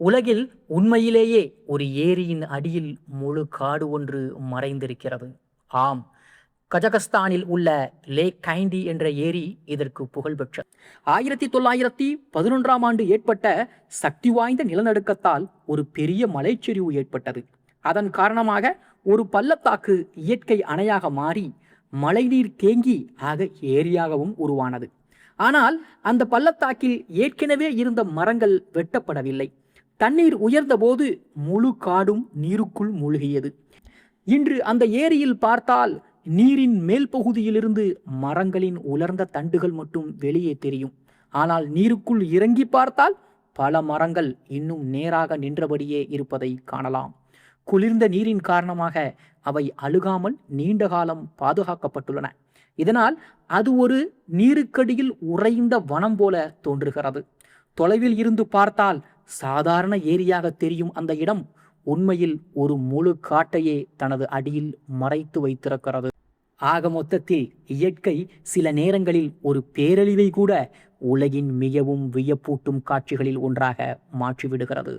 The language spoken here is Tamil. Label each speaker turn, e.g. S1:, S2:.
S1: உலகில் உண்மையிலேயே ஒரு ஏரியின் அடியில் முழு காடு ஒன்று மறைந்திருக்கிறது. ஆம், கஜகஸ்தானில் உள்ள லேக் கைண்டி என்ற ஏரி இதற்கு புகழ்பெற்றது. 1911ஆம் ஆண்டு ஏற்பட்ட சக்தி வாய்ந்த நிலநடுக்கத்தால் ஒரு பெரிய மலைச்சரிவு ஏற்பட்டது. அதன் காரணமாக ஒரு பள்ளத்தாக்கு இயற்கை அணையாக மாறி மழைநீர் தேங்கி ஆக ஏரியாகவும் உருவானது. ஆனால் அந்த பள்ளத்தாக்கில் ஏற்கனவே இருந்த மரங்கள் வெட்டப்படவில்லை. தண்ணீர் உயர்ந்தபோது முழு காடும் நீருக்குள் மூழ்கியது. இன்று அந்த ஏரியில் பார்த்தால் நீரின் மேல் பகுதியிலிருந்து மரங்களின் உலர்ந்த தண்டுகள் மட்டும் வெளியே தெரியும். ஆனால் நீருக்குள் இறங்கி பார்த்தால் பல மரங்கள் இன்னும் நேராக நின்றபடியே இருப்பதை காணலாம். குளிர்ந்த நீரின் காரணமாக அவை அழுகாமல் நீண்ட காலம் பாதுகாக்கப்பட்டுள்ளன. இதனால் அது ஒரு நீருக்கடியில் உறைந்த வனம் போல தோன்றுகிறது. தொலைவில் இருந்து பார்த்தால் சாதாரண ஏரியாக தெரியும் அந்த இடம் உண்மையில் ஒரு முழு காட்டையே தனது அடியில் மறைத்து வைத்திருக்கிறது. ஆக மொத்தத்தில் இயற்கை சில நேரங்களில் ஒரு பேரழிவை கூட உலகின் மிகவும் வியப்பூட்டும் காட்சிகளில் ஒன்றாக மாற்றிவிடுகிறது.